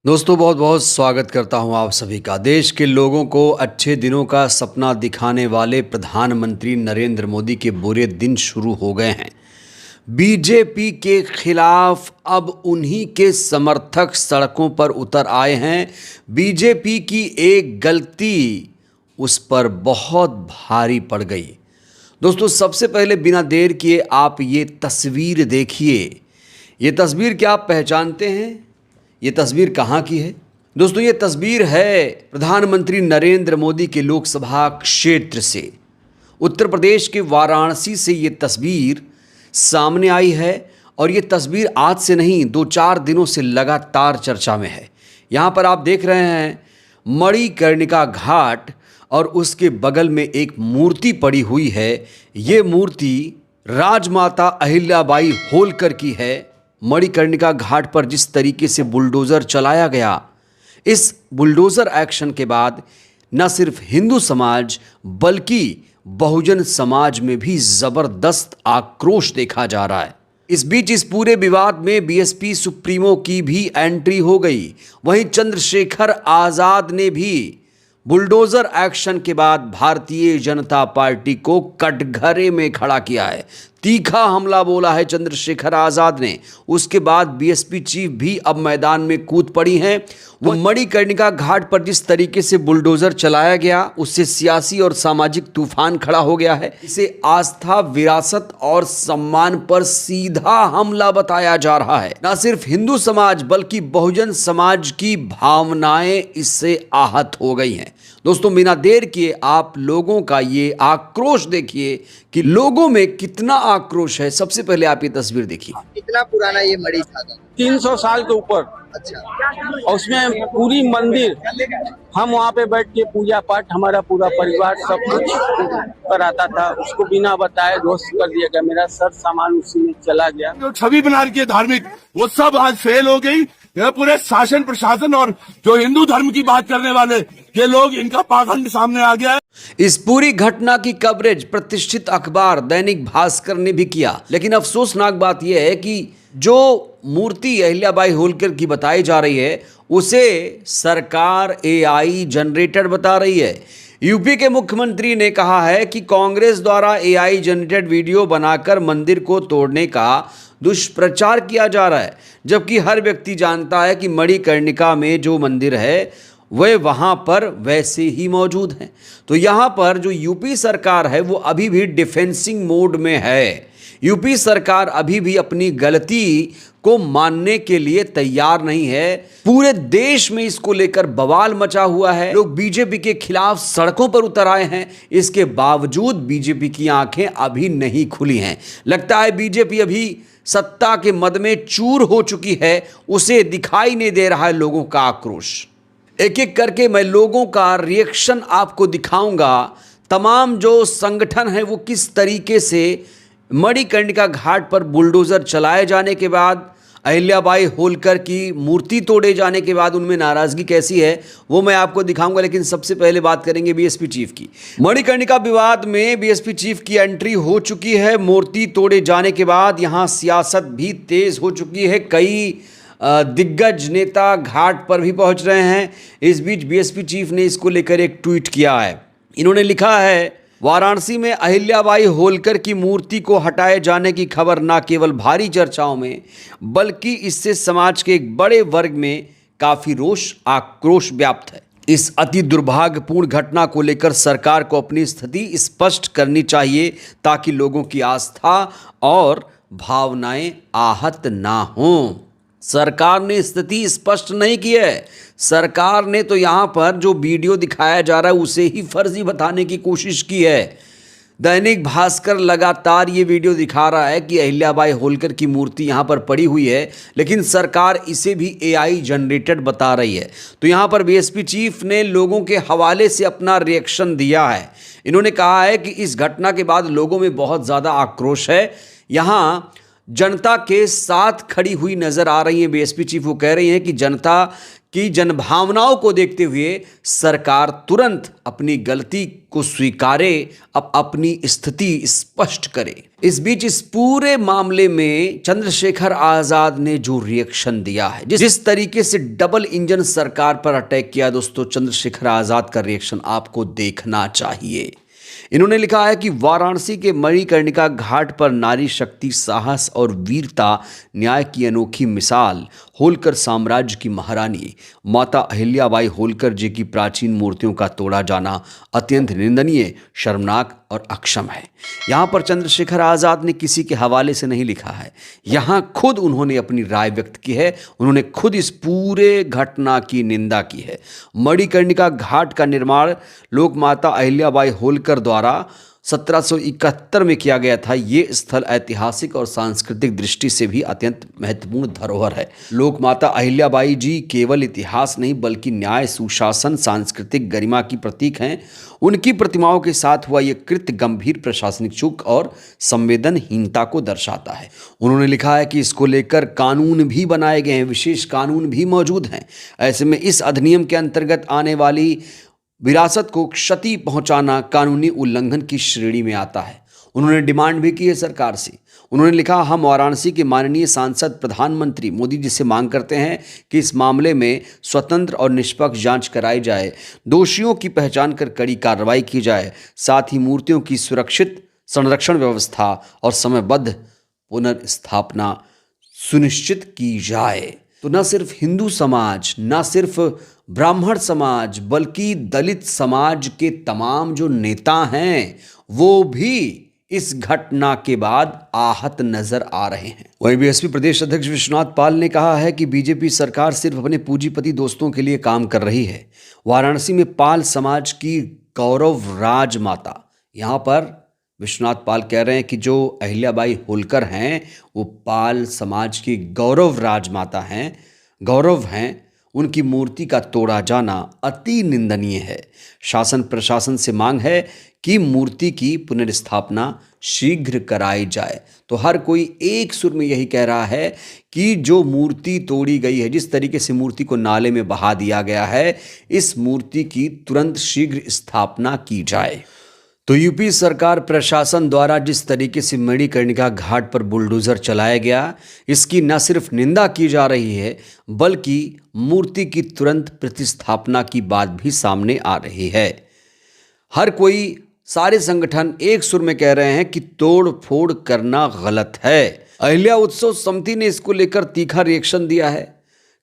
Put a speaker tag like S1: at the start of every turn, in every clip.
S1: दोस्तों बहुत बहुत स्वागत करता हूं आप सभी का। देश के लोगों को अच्छे दिनों का सपना दिखाने वाले प्रधानमंत्री नरेंद्र मोदी के बुरे दिन शुरू हो गए हैं। बीजेपी के खिलाफ अब उन्हीं के समर्थक सड़कों पर उतर आए हैं। बीजेपी की एक गलती उस पर बहुत भारी पड़ गई। दोस्तों सबसे पहले बिना देर किए आप ये तस्वीर देखिए। ये तस्वीर क्या आप पहचानते हैं? ये तस्वीर कहाँ की है? दोस्तों ये तस्वीर है प्रधानमंत्री नरेंद्र मोदी के लोकसभा क्षेत्र से। उत्तर प्रदेश के वाराणसी से ये तस्वीर सामने आई है और ये तस्वीर आज से नहीं 2-4 दिनों से लगातार चर्चा में है। यहाँ पर आप देख रहे हैं मणिकर्णिका घाट और उसके बगल में एक मूर्ति पड़ी हुई है। ये मूर्ति राजमाता अहिल्याबाई होलकर की है। मणिकर्णिका घाट पर जिस तरीके से बुलडोज़र चलाया गया, इस बुलडोज़र एक्शन के बाद न सिर्फ हिंदू समाज बल्कि बहुजन समाज में भी ज़बरदस्त आक्रोश देखा जा रहा है। इस बीच इस पूरे विवाद में बीएसपी सुप्रीमो की भी एंट्री हो गई। वहीं चंद्रशेखर आज़ाद ने भी बुलडोज़र एक्शन के बाद भारतीय जनता पार्टी को कटघरे में खड़ा किया है। तीखा हमला बोला है चंद्रशेखर आज़ाद ने। उसके बाद बीएसपी चीफ भी अब मैदान में कूद पड़ी हैं। वो मणिकर्णिका घाट पर जिस तरीके से बुलडोज़र चलाया गया, उससे सियासी और सामाजिक तूफान खड़ा हो गया है। इसे आस्था, विरासत और सम्मान पर सीधा हमला बताया जा रहा है। न सिर्फ हिंदू समाज बल्कि बहुजन समाज की भावनाएं इससे आहत हो गई हैं। दोस्तों बिना देर किए आप लोगों का ये आक्रोश देखिए कि लोगों में कितना आक्रोश है। सबसे पहले आप ये तस्वीर देखिए।
S2: कितना पुराना ये मणि था?
S3: 300 साल के ऊपर।
S2: अच्छा।
S3: और उसमें पूरी मंदिर, हम वहाँ पे बैठ के पूजा पाठ, हमारा पूरा परिवार सब कुछ कराता था। उसको बिना बताए ध्वस्त कर दिया गया। मेरा सर सामान उसी में चला गया।
S4: जो छवि बना रखी है धार्मिक, वो सब आज फेल हो गई। यह पूरे शासन प्रशासन और जो हिंदू धर्म की बात करने वाले ये लोग, इनका पाखंड सामने आ गया है।
S1: इस पूरी घटना की कवरेज प्रतिष्ठित अखबार दैनिक भास्कर ने भी किया, लेकिन अफसोसनाक बात यह है कि जो मूर्ति अहिल्याबाई होलकर की बताई जा रही है उसे सरकार एआई जनरेटेड बता रही है। यूपी के मुख्यमंत्री ने कहा है कि कांग्रेस द्वारा एआई जनरेटेड वीडियो बनाकर मंदिर को तोड़ने का दुष्प्रचार किया जा रहा है, जबकि हर व्यक्ति जानता है कि मणिकर्णिका में जो मंदिर है वह वहाँ पर वैसे ही मौजूद हैं। तो यहाँ पर जो यूपी सरकार है वो अभी भी डिफेंसिंग मोड में है। यूपी सरकार अभी भी अपनी गलती को मानने के लिए तैयार नहीं है। पूरे देश में इसको लेकर बवाल मचा हुआ है। लोग बीजेपी के खिलाफ सड़कों पर उतर आए हैं। इसके बावजूद बीजेपी की आंखें अभी नहीं खुली हैं। लगता है बीजेपी अभी सत्ता के मद में चूर हो चुकी है। उसे दिखाई नहीं दे रहा है लोगों का आक्रोश। एक एक करके मैं लोगों का रिएक्शन आपको दिखाऊंगा। तमाम जो संगठन है वो किस तरीके से मणिकर्णिका घाट पर बुलडोज़र चलाए जाने के बाद, अहिल्याबाई होलकर की मूर्ति तोड़े जाने के बाद उनमें नाराज़गी कैसी है वो मैं आपको दिखाऊंगा। लेकिन सबसे पहले बात करेंगे बीएसपी चीफ की। मणिकर्णिका विवाद में बीएसपी चीफ की एंट्री हो चुकी है। मूर्ति तोड़े जाने के बाद यहाँ सियासत भी तेज़ हो चुकी है। कई दिग्गज नेता घाट पर भी पहुंच रहे हैं। इस बीच बीएसपी चीफ ने इसको लेकर एक ट्वीट किया है। इन्होंने लिखा है, वाराणसी में अहिल्याबाई होलकर की मूर्ति को हटाए जाने की खबर न केवल भारी चर्चाओं में बल्कि इससे समाज के एक बड़े वर्ग में काफ़ी रोष आक्रोश व्याप्त है। इस अति दुर्भाग्यपूर्ण घटना को लेकर सरकार को अपनी स्थिति स्पष्ट करनी चाहिए ताकि लोगों की आस्था और भावनाएं आहत ना हों। सरकार ने स्थिति स्पष्ट नहीं की है। सरकार ने तो यहाँ पर जो वीडियो दिखाया जा रहा है उसे ही फर्जी बताने की कोशिश की है। दैनिक भास्कर लगातार ये वीडियो दिखा रहा है कि अहिल्याबाई होलकर की मूर्ति यहाँ पर पड़ी हुई है, लेकिन सरकार इसे भी एआई जनरेटेड बता रही है। तो यहाँ पर बीएसपी चीफ ने लोगों के हवाले से अपना रिएक्शन दिया है। इन्होंने कहा है कि इस घटना के बाद लोगों में बहुत ज़्यादा आक्रोश है। यहाँ जनता के साथ खड़ी हुई नजर आ रही हैं। बीएसपी चीफ वो कह रही हैं कि जनता की जनभावनाओं को देखते हुए सरकार तुरंत अपनी गलती को स्वीकारे, अब अपनी स्थिति स्पष्ट करे। इस बीच इस पूरे मामले में चंद्रशेखर आजाद ने जो रिएक्शन दिया है, जिस तरीके से डबल इंजन सरकार पर अटैक किया, दोस्तों चंद्रशेखर आजाद का रिएक्शन आपको देखना चाहिए। इन्होंने लिखा है कि वाराणसी के मणिकर्णिका घाट पर नारी शक्ति, साहस और वीरता, न्याय की अनोखी मिसाल, होलकर साम्राज्य की महारानी माता अहिल्याबाई होलकर जी की प्राचीन मूर्तियों का तोड़ा जाना अत्यंत निंदनीय, शर्मनाक और अक्षम है। यहाँ पर चंद्रशेखर आजाद ने किसी के हवाले से नहीं लिखा है, यहाँ खुद उन्होंने अपनी राय व्यक्त की है। उन्होंने खुद इस पूरे घटना की निंदा की है। मणिकर्णिका घाट का निर्माण लोकमाता अहिल्याबाई होलकर द्वारा 1771 में किया गया था। ये स्थल ऐतिहासिक और सांस्कृतिक दृष्टि से भी अत्यंत महत्वपूर्ण धरोहर है। लोकमाता अहिल्याबाई जी केवल इतिहास नहीं बल्कि न्याय, सुशासन, सांस्कृतिक गरिमा की प्रतीक हैं। उनकी प्रतिमाओं के साथ हुआ ये कृत्य गंभीर प्रशासनिक चूक और संवेदनहीनता को दर्शाता है। उन्होंने लिखा है कि इसको लेकर कानून भी बनाए गए हैं, विशेष कानून भी मौजूद हैं। ऐसे में इस अधिनियम के अंतर्गत आने वाली विरासत को क्षति पहुंचाना कानूनी उल्लंघन की श्रेणी में आता है। उन्होंने डिमांड भी की है सरकार से। उन्होंने लिखा, हम वाराणसी के माननीय सांसद प्रधानमंत्री मोदी जी से मांग करते हैं कि इस मामले में स्वतंत्र और निष्पक्ष जांच कराई जाए, दोषियों की पहचान कर कड़ी कार्रवाई की जाए, साथ ही मूर्तियों की सुरक्षित संरक्षण व्यवस्था और समयबद्ध पुनर्स्थापना सुनिश्चित की जाए। तो न सिर्फ हिंदू समाज, न सिर्फ ब्राह्मण समाज, बल्कि दलित समाज के तमाम जो नेता हैं वो भी इस घटना के बाद आहत नजर आ रहे हैं। वहीं बीएसपी प्रदेश अध्यक्ष विश्वनाथ पाल ने कहा है कि बीजेपी सरकार सिर्फ अपने पूंजीपति दोस्तों के लिए काम कर रही है। वाराणसी में पाल समाज की गौरव राजमाता, यहाँ पर विश्वनाथ पाल कह रहे हैं कि जो अहिल्याबाई होलकर हैं वो पाल समाज की गौरव राजमाता हैं, गौरव हैं। उनकी मूर्ति का तोड़ा जाना अति निंदनीय है। शासन प्रशासन से मांग है कि मूर्ति की पुनर्स्थापना शीघ्र कराई जाए। तो हर कोई एक सुर में यही कह रहा है कि जो मूर्ति तोड़ी गई है, जिस तरीके से मूर्ति को नाले में बहा दिया गया है, इस मूर्ति की तुरंत शीघ्र स्थापना की जाए। तो यूपी सरकार प्रशासन द्वारा जिस तरीके से मणिकर्णिका घाट पर बुलडोजर चलाया गया, इसकी न सिर्फ निंदा की जा रही है बल्कि मूर्ति की तुरंत प्रतिस्थापना की बात भी सामने आ रही है। हर कोई, सारे संगठन एक सुर में कह रहे हैं कि तोड़ फोड़ करना गलत है। अहिल्या उत्सव समिति ने इसको लेकर तीखा रिएक्शन दिया है।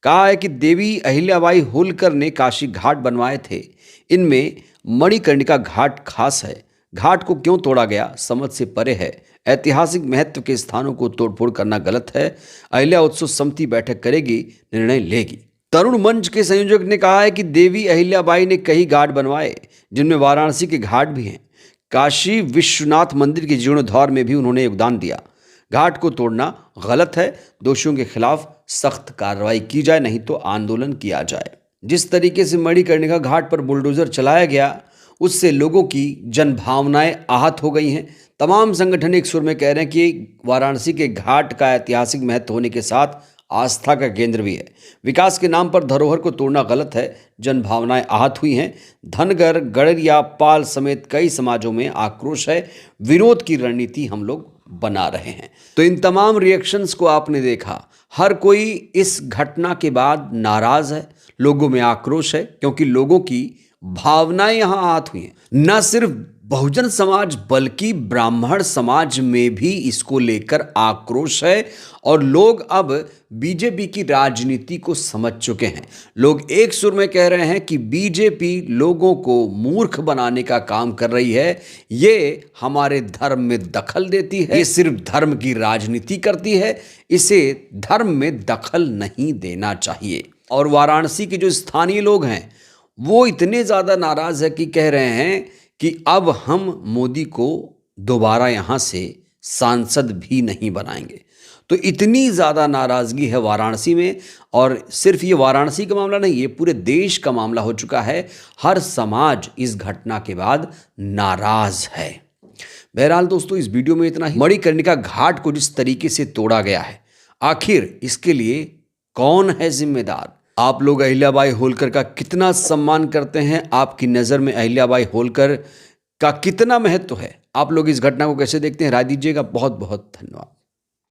S1: कहा है कि देवी अहिल्याबाई होलकर ने काशी घाट बनवाए थे, इनमें मणिकर्णिका घाट खास है। घाट को क्यों तोड़ा गया समझ से परे है। ऐतिहासिक महत्व के स्थानों को तोड़फोड़ करना गलत है। अहिल्या उत्सव समिति बैठक करेगी, निर्णय लेगी। तरुण मंच के संयोजक ने कहा है कि देवी अहिल्याबाई ने कई घाट बनवाए जिनमें वाराणसी के घाट भी हैं। काशी विश्वनाथ मंदिर के जीर्णोद्धार में भी उन्होंने योगदान दिया। घाट को तोड़ना गलत है, दोषियों के खिलाफ सख्त कार्रवाई की जाए, नहीं तो आंदोलन किया जाए। जिस तरीके से मणिकर्णिका घाट पर बुलडोजर चलाया गया उससे लोगों की जनभावनाएं आहत हो गई हैं। तमाम संगठन एक सुर में कह रहे हैं कि वाराणसी के घाट का ऐतिहासिक महत्व होने के साथ आस्था का केंद्र भी है। विकास के नाम पर धरोहर को तोड़ना गलत है, जनभावनाएं आहत हुई हैं। धनगर, गड़रिया, पाल समेत कई समाजों में आक्रोश है। विरोध की रणनीति हम लोग बना रहे हैं। तो इन तमाम रिएक्शंस को आपने देखा, हर कोई इस घटना के बाद नाराज है, लोगों में आक्रोश है, क्योंकि लोगों की भावनाएं यहां आहत हुई हैं। न सिर्फ बहुजन समाज बल्कि ब्राह्मण समाज में भी इसको लेकर आक्रोश है और लोग अब बीजेपी की राजनीति को समझ चुके हैं। लोग एक सुर में कह रहे हैं कि बीजेपी लोगों को मूर्ख बनाने का काम कर रही है, ये हमारे धर्म में दखल देती है, ये सिर्फ धर्म की राजनीति करती है, इसे धर्म में दखल नहीं देना चाहिए। और वाराणसी के जो स्थानीय लोग हैं वो इतने ज़्यादा नाराज़ है कि कह रहे हैं कि अब हम मोदी को दोबारा यहाँ से सांसद भी नहीं बनाएंगे। तो इतनी ज़्यादा नाराज़गी है वाराणसी में, और सिर्फ ये वाराणसी का मामला नहीं, ये पूरे देश का मामला हो चुका है। हर समाज इस घटना के बाद नाराज़ है। बहरहाल दोस्तों, इस वीडियो में इतना ही। मणिकर्णिका घाट को जिस तरीके से तोड़ा गया है, आखिर इसके लिए कौन है जिम्मेदार? आप लोग अहिल्याबाई होलकर का कितना सम्मान करते हैं? आपकी नज़र में अहिल्याबाई होलकर का कितना महत्व है? आप लोग इस घटना को कैसे देखते हैं? राय दीजिएगा। बहुत बहुत धन्यवाद।